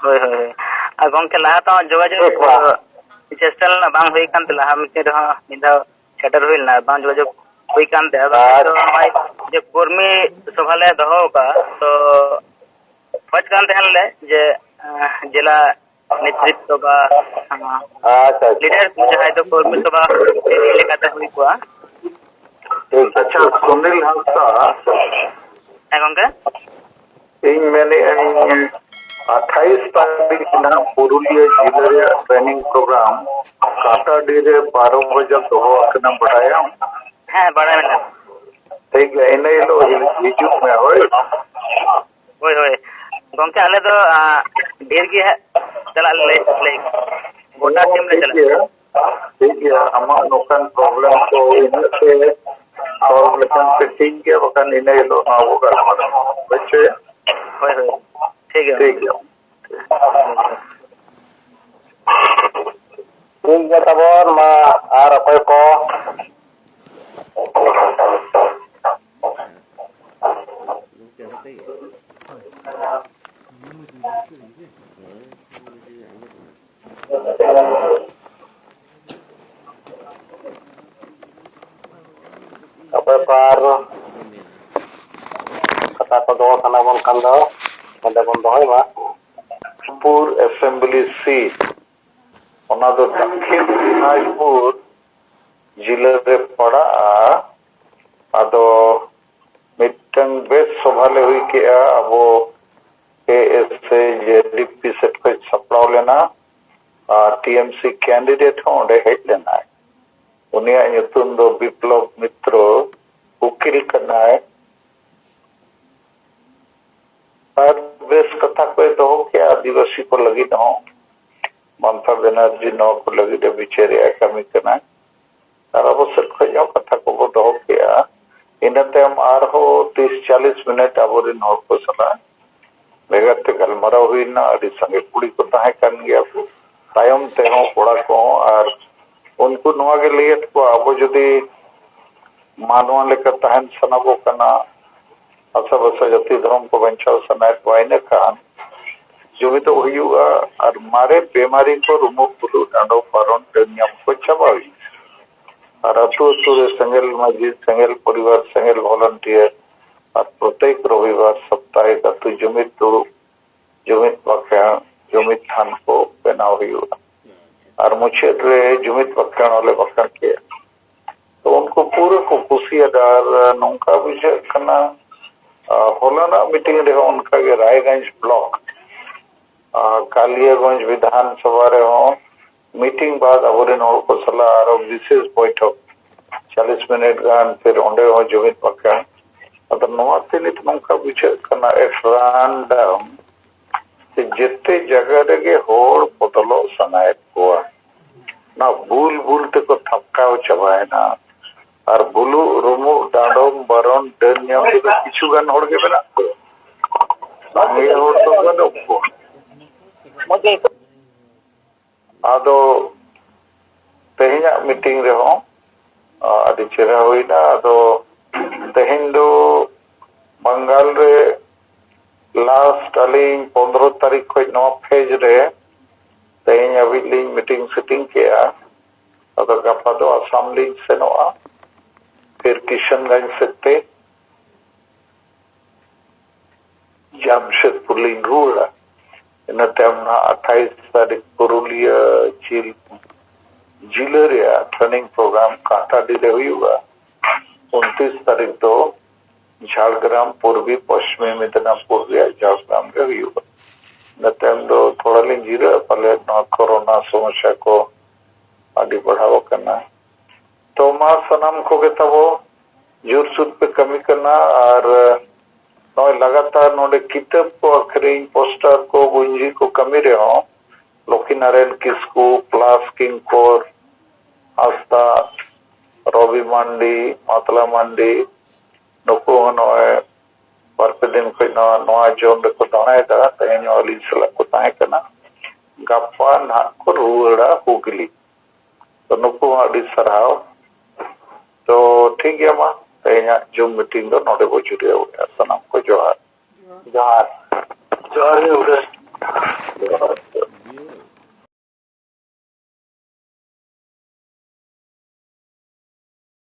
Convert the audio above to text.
ᱦᱳᱭ ᱦᱳᱭ ᱟᱨ ᱜᱚᱝᱠᱮ ᱞᱟᱦᱟ ᱛᱮᱦᱚᱸ ᱡᱳᱜᱟᱡᱳᱜ ᱪᱮᱥᱴᱟ ᱞᱮᱱᱟ ᱵᱟᱝ ᱦᱩᱭ ᱠᱟᱱ ᱛᱮ ᱞᱟᱦᱟ ᱢᱤᱫᱴᱮᱱ ᱨᱮᱦᱚᱸ ᱢᱤᱫ ᱫᱷᱟᱣ ᱥᱮᱴᱮᱨ ᱦᱩᱭ ᱞᱮᱱᱟ ᱵᱟᱝ ᱡᱳᱜᱟᱡᱳᱜ ᱦᱩᱭ ᱠᱟᱱ ᱛᱮ ᱟᱫᱚ ᱱᱚᱜᱼᱚᱭ ᱡᱮ ᱠᱚᱨᱢᱤ ᱥᱚᱵᱷᱟ ᱞᱮ ᱫᱚᱦᱚ ᱟᱠᱟᱜᱼᱟ ᱛᱚ ᱠᱷᱚᱡ ᱠᱟᱱ ᱛᱟᱦᱮᱱ ᱞᱮ ᱡᱮ ᱡᱮᱞᱟ नेतृत्व বা লিডার যাহাই তো কর্মী সভা এই লেখাতে হুই কোয়া अच्छा सुनील हांसदा হ্যাঁ গঙ্গে ᱤᱧ ᱢᱮᱱᱮᱫᱼᱟᱹᱧ 28 तारीख ना पुरुलिया जिले रे ट्रेनिंग प्रोग्राम काटाडी रे 12 बजे दोहो अकना बढ़ाया হ্যাঁ বাড়াই মেলা ठीक है इन हिलो हिजुग में होय होय होय गंके आले दो ढेर गे चला ले गोटा टीम ले चला ठीक है आमा नोकन प्रॉब्लम को इनसे सॉल्व लेकिन पे ठीक है वकन इन हिलो ना वो गलत बच्चे होय होय ठीक है ठीक है तबन मा आर अकय को apa par kata ko do kana bon kando ande bon doy ma pur assembly seat ona do dakhin dinajpur जिले रे पड़ा आदो मिटन बेस सभाले हुई के अबो ए.एस.ए जे डिप्टी सेट को सप्लाव लेना टीएमसी कैंडिडेट हो ओडे हेड लेना उनिया nyutun do बिप्लव मित्रो उकिल करना है और बेस कथा को दो के आदिवासी को लगी न ममता बनर्जी नो को लगी दे बिचेरे कमी करना और अवसर खोजो कथा को दो के इनते हम आरहो 30-40 मिनट अबोरिन होर को सला बेगते गलमरा हुईना अडी संगे कुड़ी को ताहे कन गया तायम ते हो कोड़ा को और उनको नवा के लिए को अब जदी मानवा लेकर ताहन सनाबो कना असब जाति धर्म को बंचाव सनाय वाइने कान जो भी तो हुआ और मारे बीमारी को रुमो पुलु डांडो पारोन टेनियम को चबावी और अतु सेंगल मस्जिद सेंगल परिवार सेंगल वॉलंटियर और प्रत्येक रविवार साप्ताहिक अतु जुमित दुड़ू जुमित वाक्या जुमित थान को बनाव हुआ और मुझे जुमित वाक्यान वाले वाक्या के तो उनको पूरे को कुशियादार नौका विषय करना होलाना मीटिंग रहे उनका के रायगंज ब्लॉक कालियागंज विधानसभा रे हो मीटिंग बाद अबोरिन होर को सलाह और विशेष बैठक 40 मिनट गान फिर ओंडे हो जुमित वाक्या अद नवा तिनित नौका विषय करना एक रैंडम जिते जगह रे होड़ बदलो सनाय कोआ ना भूल भूल ते को थपकाव चबाय ना और बुलु रुमु डांडोम बरन डेनियम के किछु गान होड़ के बना ये होड़ तो गनो को मगे आदो तेहिना मीटिंग रे हो आदि चेरा होइना आदो तेहिन दो बंगाल रे लास्ट अलिंग 15 तारीख को नवा फेज रे तेहिन अभी लिंग मीटिंग सेटिंग किया अदो गपा दो असम लिंग से नवा फिर किशनगंज से जमशेदपुर लिंग हुआ इन टाइम 28 तारीख पुरुलिया जिले रे ट्रेनिंग प्रोग्राम काटाडी रे हुआ 29 तारीख तो झाड़ग्राम पूर्वी पश्चिमी मिदनापुर रे झाड़ग्राम रे हुआ इन टाइम तो थोड़ा लिंग जीरो पहले कोरोना समस्या को आगे बढ़ावा करना तो मां सनम को के तबो जोर सुद पे कमी करना और नोय लगातार नोडे किताब को अखरीन पोस्टर को गुंजी को कमी रे हो लक्ष्मीनारायण किस्कू प्लास किंग कोर आस्था रवि मांडी मतला मांडी नुको नोय बारपे दिन को नोआ जोन रे को दानाय दा तेन वाली सला को ताहे कना गप्पा ना को रुड़ा हुगली तो नुको आदि सराव तो ठीक है मां तेना जो मीटिंग दो नोडे बो जुड़े हो सनम को जोहार जोहार जोहार